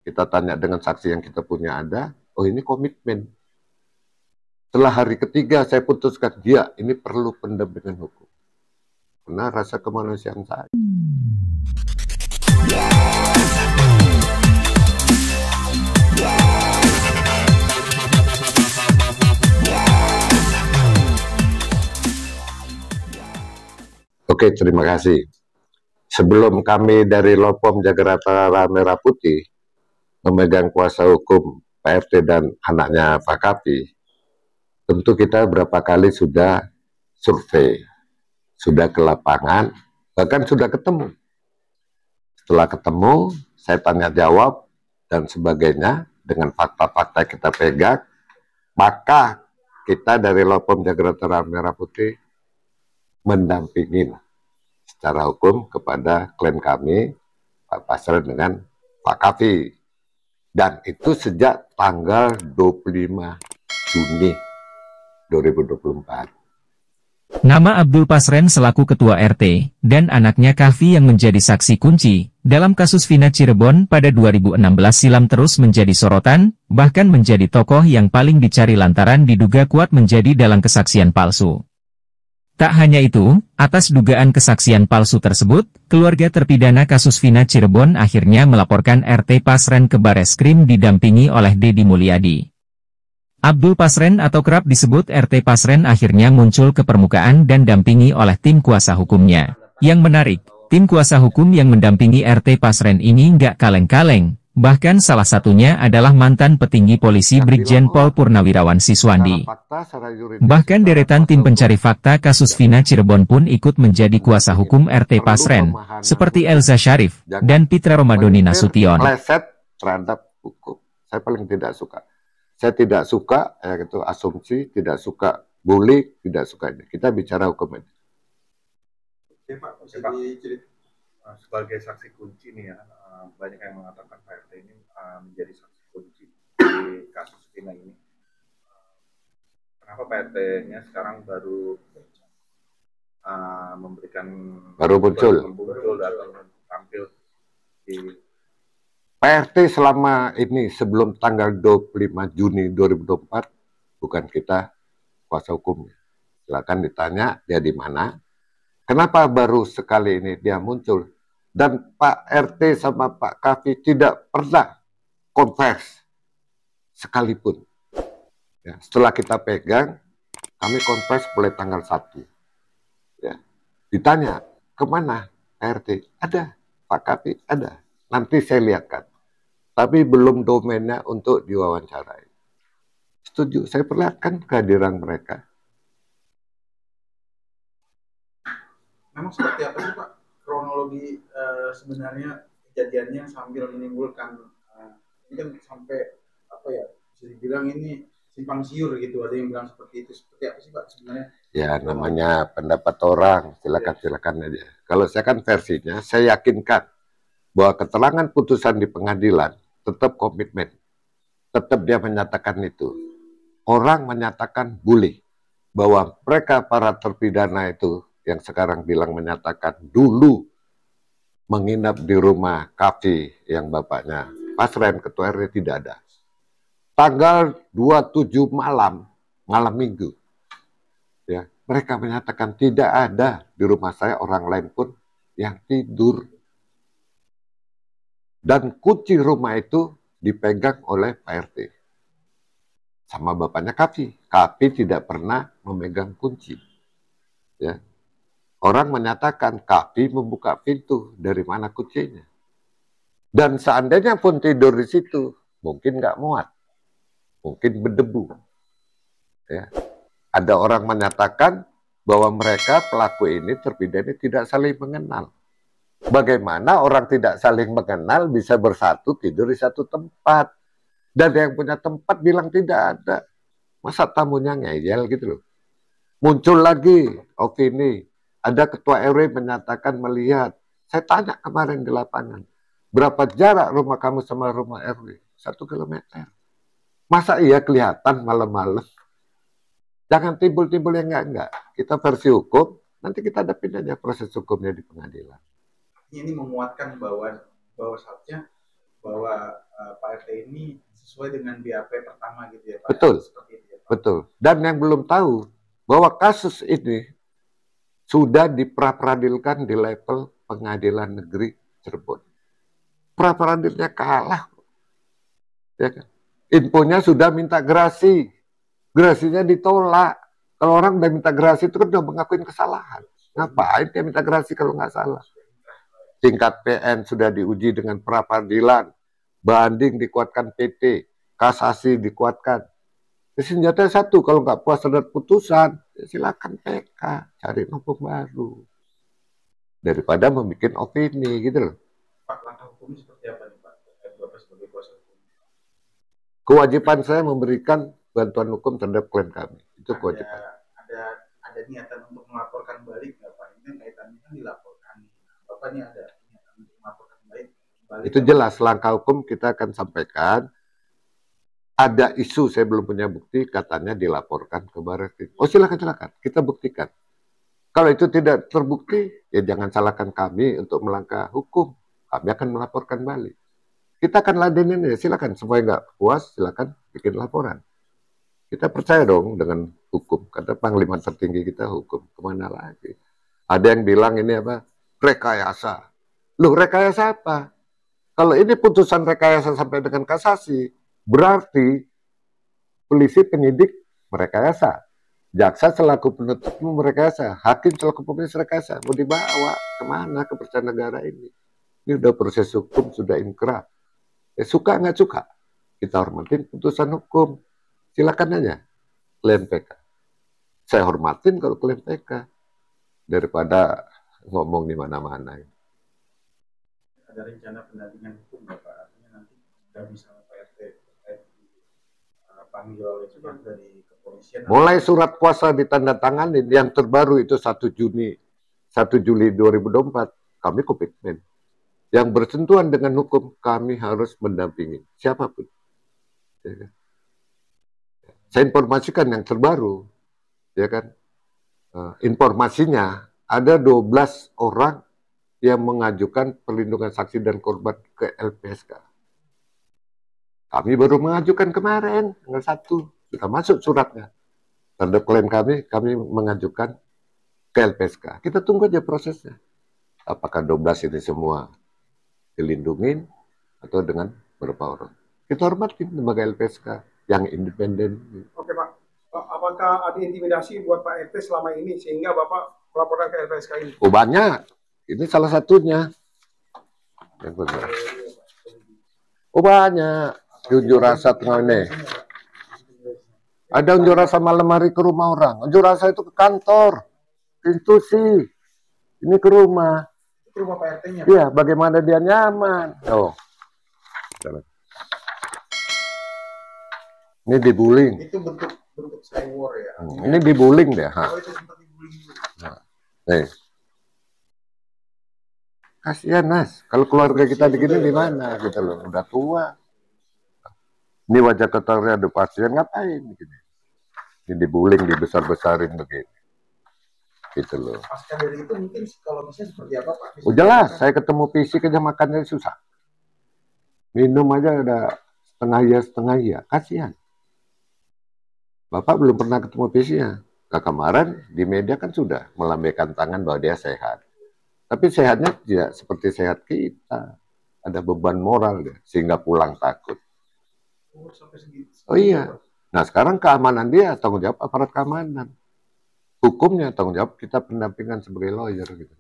kita tanya dengan saksi yang kita punya ada, oh ini komitmen. Setelah hari ketiga saya putuskan, dia ini perlu pendampingan hukum. Karena rasa kemanusiaan saya. Oke, terima kasih. Sebelum kami dari Lopom Jakarta Merah Putih memegang kuasa hukum Pak RT dan anaknya Pak Kapi, tentu kita berapa kali sudah survei, sudah ke lapangan, bahkan sudah ketemu. Setelah ketemu, saya tanya jawab dan sebagainya dengan fakta-fakta kita pegang, maka kita dari Lopom Jakarta Merah Putih mendampingi secara hukum kepada klien kami, Pak Pasren dengan Pak Kafi. Dan itu sejak tanggal 25 Juni 2024. Nama Abdul Pasren selaku Ketua RT, dan anaknya Kafi yang menjadi saksi kunci dalam kasus Vina Cirebon pada 2016 silam terus menjadi sorotan, bahkan menjadi tokoh yang paling dicari lantaran diduga kuat menjadi dalang kesaksian palsu. Tak hanya itu, atas dugaan kesaksian palsu tersebut, keluarga terpidana kasus Vina Cirebon akhirnya melaporkan RT Pasren ke Bareskrim didampingi oleh Deddy Mulyadi. Abdul Pasren atau kerap disebut RT Pasren akhirnya muncul ke permukaan dan dampingi oleh tim kuasa hukumnya. Yang menarik, tim kuasa hukum yang mendampingi RT Pasren ini nggak kaleng-kaleng, bahkan salah satunya adalah mantan petinggi polisi Brigjen Pol Purnawirawan Siswandi. Bahkan deretan tim pencari fakta kasus Vina Cirebon pun ikut menjadi kuasa hukum RT Pasren, seperti Elza Syarif dan Pitra Romadoni Nasution. Terhadap hukum, saya paling tidak suka. Saya tidak suka ya gitu asumsi, tidak suka bully, tidak suka ini. Kita bicara hukum ini. Oke Pak, bisa diceritakan sebagai saksi kunci nih ya, banyak yang mengatakan Pak RT ini menjadi saksi kunci di kasus Vina ini. Kenapa Pak RT-nya sekarang baru memberikan muncul atau tampil di Pak RT selama ini sebelum tanggal 25 Juni 2024 bukan kita kuasa hukumnya. Silakan ditanya dia di mana. Kenapa baru sekali ini dia muncul? Dan Pak RT sama Pak Kafi tidak pernah konvers sekalipun. Ya, setelah kita pegang, kami konvers mulai tanggal 1. Ya. Ditanya, kemana Pak RT? Ada. Pak Kafi ada. Nanti saya lihatkan. Tapi belum domainnya untuk diwawancarai. Setuju, saya perlihatkan kehadiran mereka. Memang seperti apa sih Pak kronologi sebenarnya kejadiannya sambil menimbulkan ini kan sampai apa ya bisa dibilang ini simpang siur gitu, ada yang bilang seperti itu, seperti apa sih Pak sebenarnya? Ya namanya pendapat orang, silakan aja. Kalau saya kan versinya, saya yakinkan bahwa keterangan putusan di pengadilan tetap komitmen, tetap dia menyatakan itu. Orang menyatakan boleh bahwa mereka para terpidana itu yang sekarang bilang menyatakan dulu menginap di rumah Kafi yang bapaknya Pasren ketua RT tidak ada. Tanggal 27 malam minggu, ya mereka menyatakan tidak ada di rumah saya orang lain pun yang tidur. Dan kunci rumah itu dipegang oleh Pak RT. Sama bapaknya Kafi. Kafi tidak pernah memegang kunci. Ya. Orang menyatakan Kafi membuka pintu. Dari mana kuncinya? Dan seandainya pun tidur di situ, mungkin nggak muat. Mungkin berdebu. Ya. Ada orang menyatakan bahwa mereka pelaku ini terpidana tidak saling mengenal. Bagaimana orang tidak saling mengenal bisa bersatu tidur di satu tempat. Dan yang punya tempat bilang tidak ada. Masa tamunya ngeyel gitu loh. Muncul lagi opini. Ada ketua RW menyatakan melihat. Saya tanya kemarin di lapangan. Berapa jarak rumah kamu sama rumah RW? 1 kilometer. Masa iya kelihatan malam-malam? Jangan timbul-timbul yang enggak. Kita versi hukum. Nanti kita hadapin aja proses hukumnya di pengadilan. Ini menguatkan bahwa saatnya bahwa RT ini sesuai dengan BAP pertama gitu ya Pak? Betul, Seperti itu ya, Pak? betul. Dan yang belum tahu bahwa kasus ini sudah dipraperadilkan di level Pengadilan Negeri Cirebon. Praperadilnya kalah, ya kan? Infonya sudah minta gerasi, gerasinya ditolak. Kalau orang udah minta gerasi itu kan udah mengakuin kesalahan. Ngapain dia minta gerasi kalau nggak salah? Tingkat PN sudah diuji dengan pra-peradilan, banding dikuatkan PT, kasasi dikuatkan. Senjata satu, kalau nggak puas terhadap putusan, ya silakan PK, cari hukum baru. Daripada membuat opini, gitu loh. Pak, langkah hukumnya seperti apa nih Pak? Bapak sebagai kuasa hukum. Kewajiban saya memberikan bantuan hukum terhadap klien kami. Itu kewajiban. Ada niatan untuk melaporkan balik nggak Pak? Ini kaitannya kan dilaporkan. Bapak ini ada niatan untuk melaporkan balik. Itu jelas langkah hukum kita akan sampaikan. Ada isu, saya belum punya bukti, katanya dilaporkan ke Barreskrim. Oh silakan, kita buktikan. Kalau itu tidak terbukti, ya jangan salahkan kami untuk melangkah hukum. Kami akan melaporkan balik. Kita akan ladenin ya, silakan. Supaya nggak puas, silakan bikin laporan. Kita percaya dong dengan hukum. Karena panglima tertinggi kita hukum. Kemana lagi? Ada yang bilang ini apa? Rekayasa. Loh, rekayasa apa? Kalau ini putusan rekayasa sampai dengan kasasi, berarti polisi penyidik merekayasa. Jaksa selaku penuntut umum merekayasa. Hakim selaku pemeriksaan merekayasa. Mau dibawa kemana kepercayaan negara ini? Ini udah proses hukum, sudah inkrah. Ya, suka nggak suka, kita hormatin putusan hukum. Silakan aja klaim PK. Saya hormatin kalau klaim PK daripada ngomong di mana-mana. Ada rencana pendampingan hukum nggak Pak? Artinya nanti nggak bisa Pak RT panggil oleh pihak dari kepolisian. Mulai surat kuasa ditandatangani yang terbaru itu 1 Juli 2024, kami komitmen. Yang bersentuhan dengan hukum, kami harus mendampingi siapapun. Ya kan? Saya informasikan yang terbaru, ya kan? Informasinya ada 12 orang yang mengajukan perlindungan saksi dan korban ke LPSK. Kami baru mengajukan kemarin, tanggal 1, sudah masuk suratnya. Terhadap klien kami mengajukan ke LPSK. Kita tunggu aja prosesnya. Apakah 12 ini semua dilindungin atau dengan berapa orang? Kita hormatin lembaga LPSK yang independen. Oke Pak, apakah ada intimidasi buat Pak RT selama ini sehingga Bapak melaporkan ke LPSK ini? Oh banyak, ini salah satunya. Oh banyak, unjuk rasa tengah ini. Ada unjuk rasa malam hari ke rumah orang. Unjuk rasa itu ke kantor, institusi. Ini ke rumah. Ke rumah Pak RT-nya. Iya, bagaimana dia nyaman. Oh. Ini dibullying. Itu bentuk skywar ya. Ini dibullying deh. Oh, itu sempat dibullying. Nah, nih. Kasihan Nas, kalau keluarga kita begini di mana gitu loh, udah tua. Ini wajah kotornya ada pasien ngapain begini? Ini dibullying, dibesar-besarin begini. Gitu loh. Pasca dari itu mungkin kalau bisa seperti apa Pak? Bisa jelas, saya ketemu fisik aja makannya susah. Minum aja ada setengah iya, kasihan. Bapak belum pernah ketemu fisiknya. Kemarin di media kan sudah melambaikan tangan bahwa dia sehat. Tapi sehatnya tidak seperti sehat kita. Ada beban moral dia, sehingga pulang takut. Oh iya. Nah sekarang keamanan dia, tanggung jawab aparat keamanan. Hukumnya tanggung jawab kita pendampingan sebagai lawyer gitu.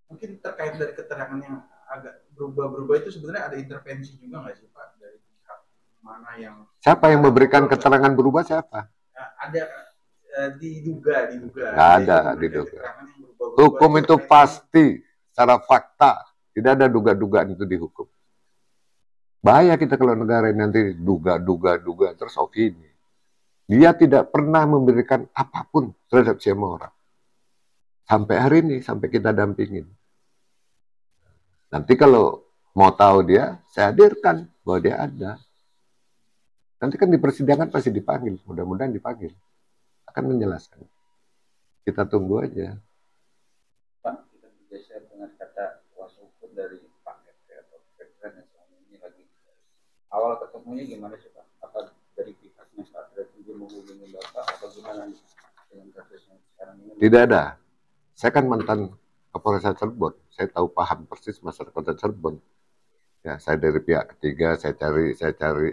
Mungkin terkait dari keterangan yang agak berubah-berubah itu sebenarnya ada intervensi juga nggak sih Pak dari pihak mana yang? Siapa yang memberikan keterangan berubah siapa? Ada diduga. Nggak ada diduga. Hukum itu pasti secara fakta, tidak ada duga-dugaan itu dihukum. Bahaya kita kalau negara ini nanti duga terus opini. Dia tidak pernah memberikan apapun terhadap semua orang. Sampai hari ini, sampai kita dampingin. Nanti kalau mau tahu dia, saya hadirkan bahwa dia ada. Nanti kan di persidangan pasti dipanggil, mudah-mudahan dipanggil. Akan menjelaskan. Kita tunggu aja. Pak, kita bergeser dengan kata kuasa hukum dari Pak RT atau veteran yang selama ini lagi awal ketemunya gimana sih Pak? Apa dari pihaknya Pak Treskrimum menghubungi Bapak atau gimana dengan kasusnya sekarang ini? Tidak ada. Saya kan mantan Kapolres Cirebon. Saya tahu paham persis masyarakat Cirebon. Ya, saya dari pihak ketiga, saya cari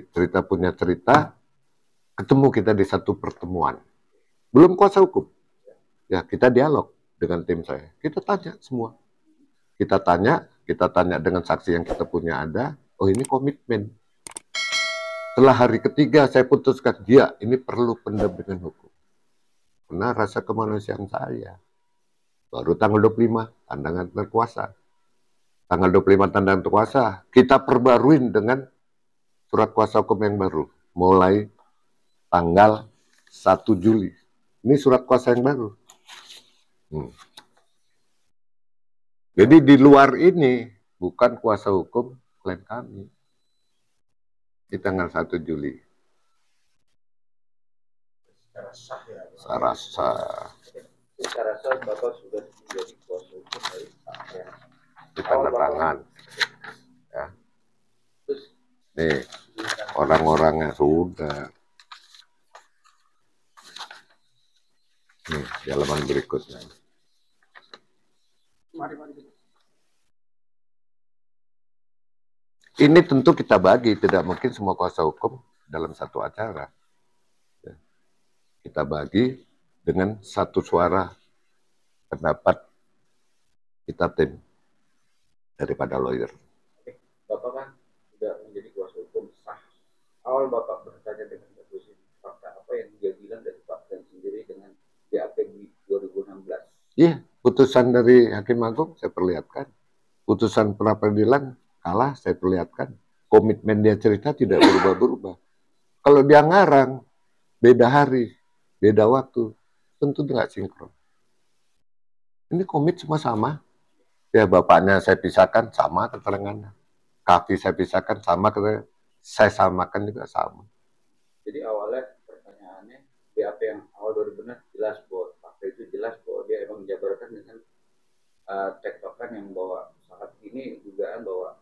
cerita punya cerita, ketemu kita di satu pertemuan. Belum kuasa hukum. Ya, kita dialog dengan tim saya. Kita tanya semua. Kita tanya dengan saksi yang kita punya ada. Oh, ini komitmen. Setelah hari ketiga saya putuskan, dia ini perlu pendampingan hukum. Karena rasa kemanusiaan saya. Baru tanggal 25, tandangan terkuasa. Tanggal 25 tandangan terkuasa, kita perbaruin dengan surat kuasa hukum yang baru. Mulai tanggal 1 Juli. Ini surat kuasa yang baru. Jadi di luar ini, bukan kuasa hukum klien kami. Di tanggal 1 Juli. Secara sah ya. Secara sah. Secara sah Bapak sudah menjadi kuasa hukum dari Pak ya. Di tanda tangan. Ya. Terus Nih, orang-orangnya sudah. Nih, di halaman berikutnya. Ini tentu kita bagi, tidak mungkin semua kuasa hukum dalam satu acara. Ya. Kita bagi dengan satu suara pendapat kita tim daripada lawyer. Bapak kan sudah menjadi kuasa hukum sah. Awal Bapak bertanya dengan kasus ini, fakta apa yang dia bilang dari Pak dan sendiri dengan BAP di 2016? Iya, putusan dari Hakim Agung saya perlihatkan. Putusan pra-peradilan kalah saya perlihatkan. Komitmen dia cerita tidak berubah-berubah. Kalau dia ngarang, beda hari, beda waktu, tentu nggak sinkron. Ini komit semua sama. Ya, bapaknya saya pisahkan, sama keterangannya. Kaki saya pisahkan, sama keterangannya. Saya samakan juga sama. Jadi awalnya pertanyaannya, BAP yang awal 2016 jelas bahwa fakta itu jelas bahwa dia emang menjabarkan dengan tektokan yang bahwa saat ini dugaan bahwa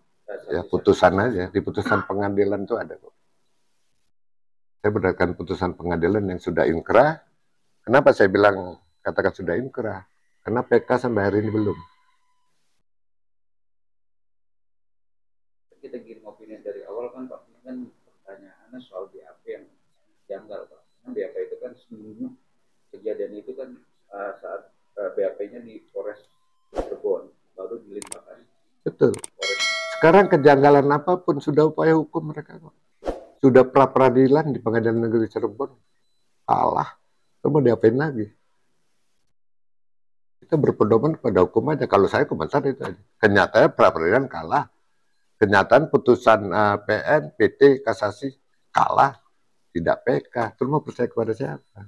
ya putusan aja, di putusan pengadilan itu ada kok. Saya berdasarkan putusan pengadilan yang sudah inkrah. Kenapa saya bilang katakan sudah inkrah? Karena PK sampai hari ini belum. Kita giring opini dari awal kan Pak, kan pertanyaannya soal BAP yang janggal Pak. Kan BAP itu kan seminggu kejadian itu kan saat BAP-nya di Polres Cirebon baru dilimpahkan. Betul. Sekarang kejanggalan apapun sudah upaya hukum mereka kok. Sudah pra-peradilan di Pengadilan Negeri Cirebon. Kalah. Mau diapain lagi? Kita berpedoman pada hukum aja. Kalau saya komentar itu aja. Kenyataannya pra-peradilan kalah. Kenyataan putusan PN, PT, kasasi kalah. Tidak PK. Terus mau percaya kepada siapa?